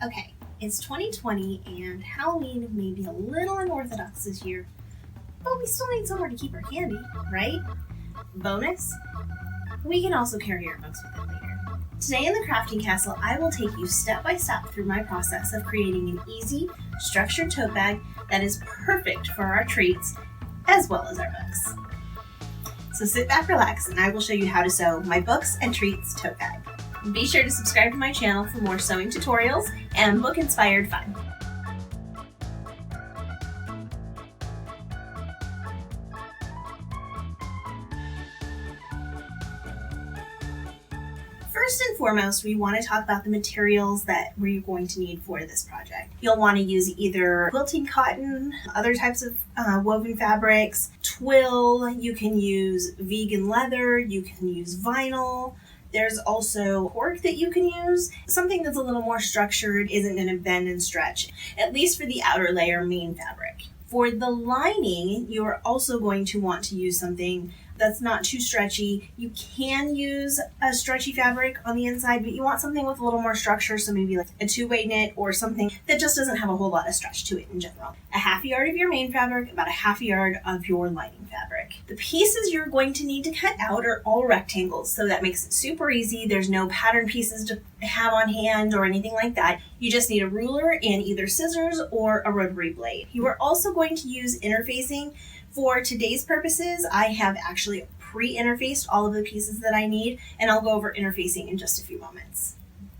Okay, it's 2020 and Halloween may be a little unorthodox this year, but we still need somewhere to keep our candy, right? Bonus, we can also carry our books with it later. Today in the Crafting Castle, I will take you step by step through my process of creating an easy, structured tote bag that is perfect for our treats as well as our books. So sit back, relax, and I will show you how to sew my Books and Treats tote bag. Be sure to subscribe to my channel for more sewing tutorials and book-inspired fun. First and foremost, we want to talk about the materials that we're going to need for this project. You'll want to use either quilting cotton, other types of woven fabrics, twill, you can use vegan leather, you can use vinyl. There's also cork that you can use. Something that's a little more structured, isn't going to bend and stretch, at least for the outer layer main fabric. For the lining, you're also going to want to use something that's not too stretchy. You can use a stretchy fabric on the inside, but you want something with a little more structure, so maybe like a two-way knit or something that just doesn't have a whole lot of stretch to it in general. A half yard of your main fabric, about a half yard of your lining fabric. The pieces you're going to need to cut out are all rectangles, so that makes it super easy. There's no pattern pieces to have on hand or anything like that. You just need a ruler and either scissors or a rotary blade. You are also going to use interfacing. For today's purposes, I have actually pre-interfaced all of the pieces that I need, and I'll go over interfacing in just a few moments.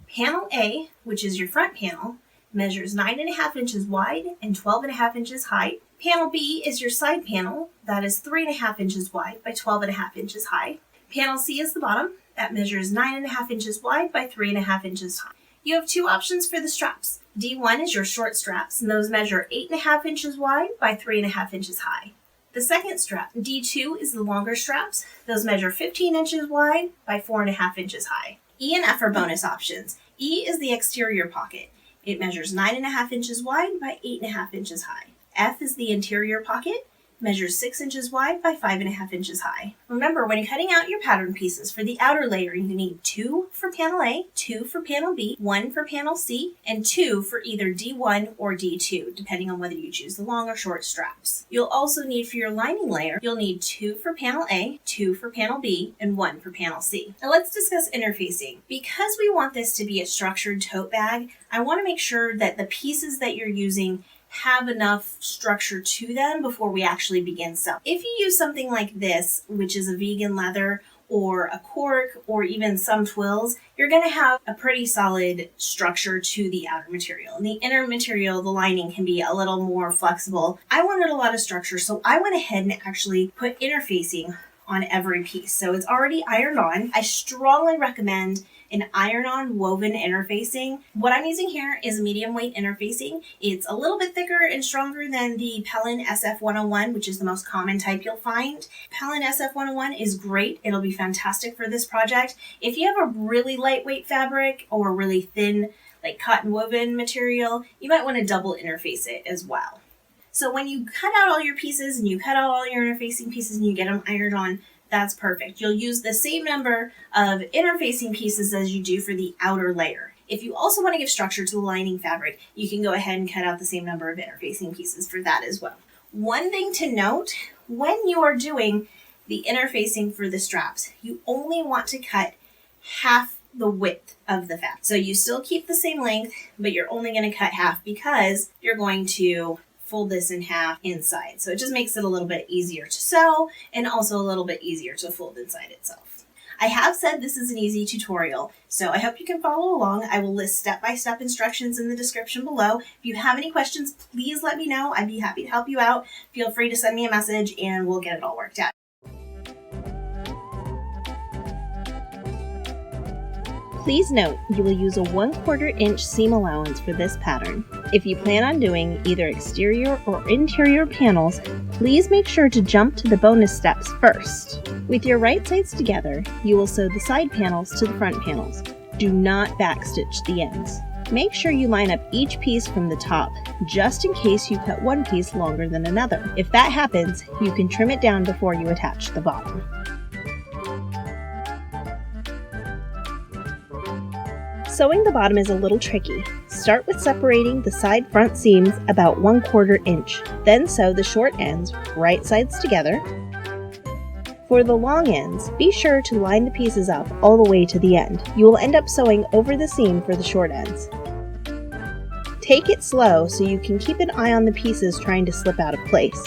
Panel A, which is your front panel, measures 9.5 inches wide and 12.5 inches high. Panel B is your side panel, that is 3.5 inches wide by 12.5 inches high. Panel C is the bottom, that measures 9.5 inches wide by 3.5 inches high. You have two options for the straps. D1 is your short straps, and those measure 8.5 inches wide by 3.5 inches high. The second strap, D2, is the longer straps. Those measure 15 inches wide by 4.5 inches high. E and F are bonus options. E is the exterior pocket. It measures 9.5 inches wide by 8.5 inches high. F is the interior pocket. Measures 6 inches wide by 5.5 inches high. Remember, when cutting out your pattern pieces for the outer layer, you need 2 for panel A, 2 for panel B, 1 for panel C, and 2 for either D1 or D2, depending on whether you choose the long or short straps. You'll also need for your lining layer, you'll need 2 for panel A, 2 for panel B, and 1 for panel C. Now let's discuss interfacing. Because we want this to be a structured tote bag, I want to make sure that the pieces that you're using have enough structure to them before we actually begin sewing. If you use something like this, which is a vegan leather or a cork or even some twills, you're going to have a pretty solid structure to the outer material. And the inner material, the lining, can be a little more flexible. I wanted a lot of structure, so I went ahead and actually put interfacing on every piece. So it's already ironed on. I strongly recommend an iron-on woven interfacing. What I'm using here is medium weight interfacing. It's a little bit thicker and stronger than the Pellin SF101, which is the most common type you'll find. Pellin SF101 is great. It'll be fantastic for this project. If you have a really lightweight fabric or really thin, like cotton woven material, you might want to double interface it as well. So when you cut out all your pieces and you cut out all your interfacing pieces and you get them ironed on, that's perfect. You'll use the same number of interfacing pieces as you do for the outer layer. If you also want to give structure to the lining fabric, you can go ahead and cut out the same number of interfacing pieces for that as well. One thing to note, when you are doing the interfacing for the straps, you only want to cut half the width of the fabric. So you still keep the same length, but you're only going to cut half because you're going to fold this in half inside. So it just makes it a little bit easier to sew and also a little bit easier to fold inside itself. I have said this is an easy tutorial, so I hope you can follow along. I will list step-by-step instructions in the description below. If you have any questions, please let me know. I'd be happy to help you out. Feel free to send me a message and we'll get it all worked out. Please note, you will use a 1/4 inch seam allowance for this pattern. If you plan on doing either exterior or interior panels, please make sure to jump to the bonus steps first. With your right sides together, you will sew the side panels to the front panels. Do not backstitch the ends. Make sure you line up each piece from the top, just in case you cut one piece longer than another. If that happens, you can trim it down before you attach the bottom. Sewing the bottom is a little tricky. Start with separating the side front seams about 1/4 inch. Then sew the short ends right sides together. For the long ends, be sure to line the pieces up all the way to the end. You will end up sewing over the seam for the short ends. Take it slow so you can keep an eye on the pieces trying to slip out of place.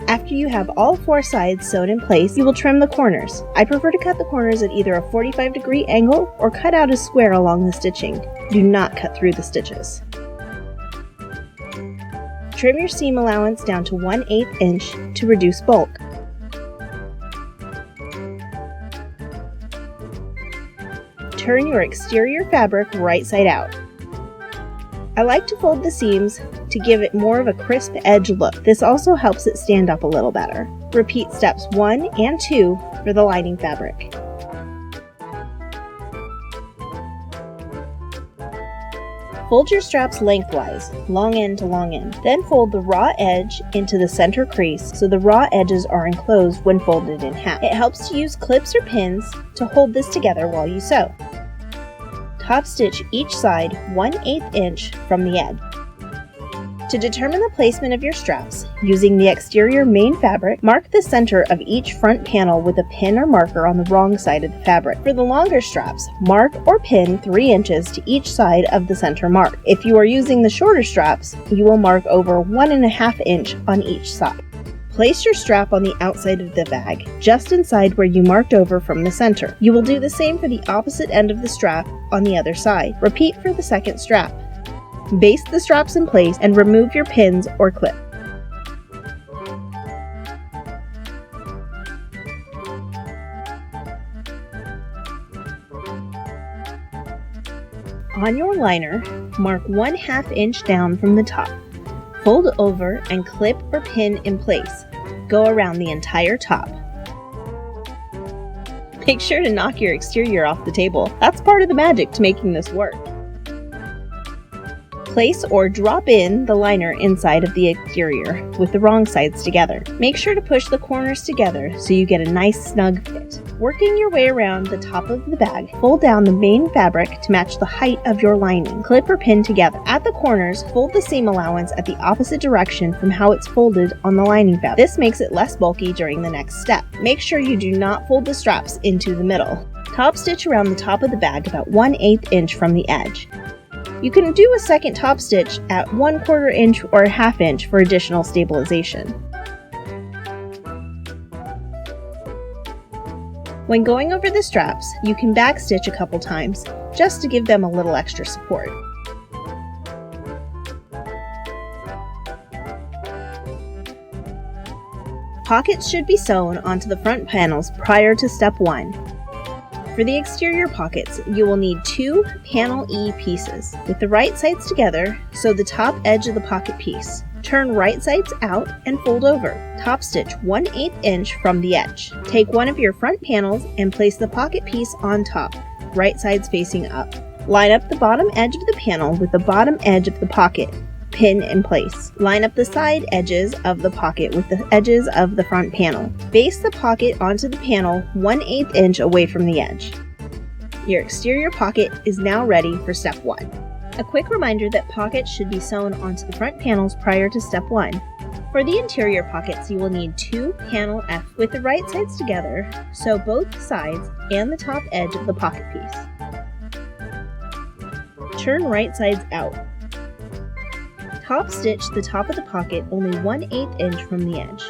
After you have all 4 sides sewed in place, you will trim the corners. I prefer to cut the corners at either a 45-degree angle or cut out a square along the stitching. Do not cut through the stitches. Trim your seam allowance down to 1/8 inch to reduce bulk. Turn your exterior fabric right side out. I like to fold the seams to give it more of a crisp edge look. This also helps it stand up a little better. Repeat steps 1 and 2 for the lining fabric. Fold your straps lengthwise, long end to long end. Then fold the raw edge into the center crease so the raw edges are enclosed when folded in half. It helps to use clips or pins to hold this together while you sew. Top stitch each side 1/8 inch from the edge. To determine the placement of your straps, using the exterior main fabric, mark the center of each front panel with a pin or marker on the wrong side of the fabric. For the longer straps, mark or pin 3 inches to each side of the center mark. If you are using the shorter straps, you will mark over 1.5 inch on each side. Place your strap on the outside of the bag, just inside where you marked over from the center. You will do the same for the opposite end of the strap on the other side. Repeat for the second strap. Baste the straps in place and remove your pins or clip. On your liner, mark 1/2 inch down from the top. Fold over and clip or pin in place. Go around the entire top. Make sure to knock your exterior off the table. That's part of the magic to making this work. Place or drop in the liner inside of the exterior with the wrong sides together. Make sure to push the corners together so you get a nice snug fit. Working your way around the top of the bag, fold down the main fabric to match the height of your lining. Clip or pin together. At the corners, fold the seam allowance at the opposite direction from how it's folded on the lining fabric. This makes it less bulky during the next step. Make sure you do not fold the straps into the middle. Top stitch around the top of the bag about 1/8 inch from the edge. You can do a second top stitch at 1/4 inch or 1/2 inch for additional stabilization. When going over the straps, you can backstitch a couple times just to give them a little extra support. Pockets should be sewn onto the front panels prior to step 1. For the exterior pockets, you will need 2 panel E pieces. With the right sides together, sew the top edge of the pocket piece. Turn right sides out and fold over. Top stitch 1/8 inch from the edge. Take one of your front panels and place the pocket piece on top, right sides facing up. Line up the bottom edge of the panel with the bottom edge of the pocket. Pin in place. Line up the side edges of the pocket with the edges of the front panel. Baste the pocket onto the panel 1/8 inch away from the edge. Your exterior pocket is now ready for step 1. A quick reminder that pockets should be sewn onto the front panels prior to step 1. For the interior pockets, you will need 2 panel F. With the right sides together, sew both sides and the top edge of the pocket piece. Turn right sides out. Top stitch the top of the pocket only 1/8 inch from the edge.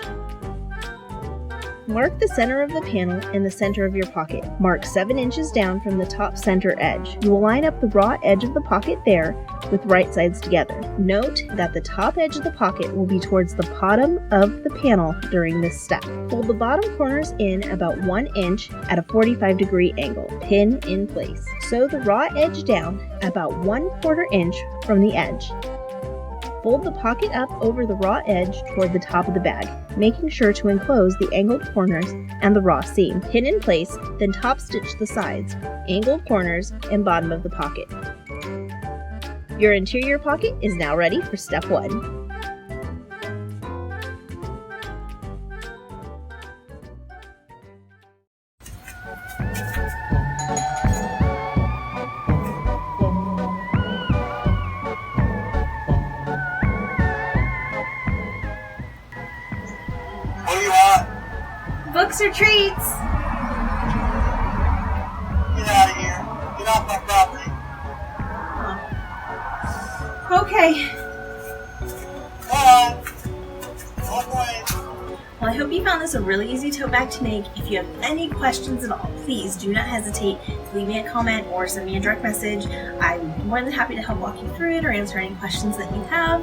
Mark the center of the panel and the center of your pocket. Mark 7 inches down from the top center edge. You will line up the raw edge of the pocket there with right sides together. Note that the top edge of the pocket will be towards the bottom of the panel during this step. Fold the bottom corners in about 1 inch at a 45-degree angle. Pin in place. Sew the raw edge down about 1/4 inch from the edge. Fold the pocket up over the raw edge toward the top of the bag, making sure to enclose the angled corners and the raw seam. Pin in place, then top stitch the sides, angled corners, and bottom of the pocket. Your interior pocket is now ready for step 1. treats. Get out of here. Get off my property. Okay. Bye. Walk away. Well, I hope you found this a really easy tote bag to make. If you have any questions at all, please do not hesitate to leave me a comment or send me a direct message. I'm more than happy to help walk you through it or answer any questions that you have.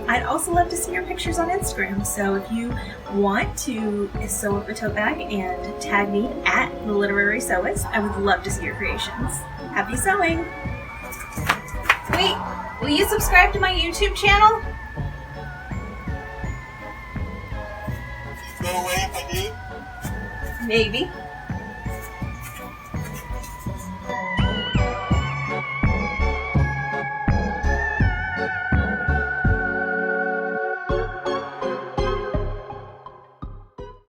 I'd also love to see your pictures on Instagram. So if you want to sew up a tote bag and tag me at The Literary Sewist, I would love to see your creations. Happy sewing! Wait, will you subscribe to my YouTube channel? Go away if I do. Maybe.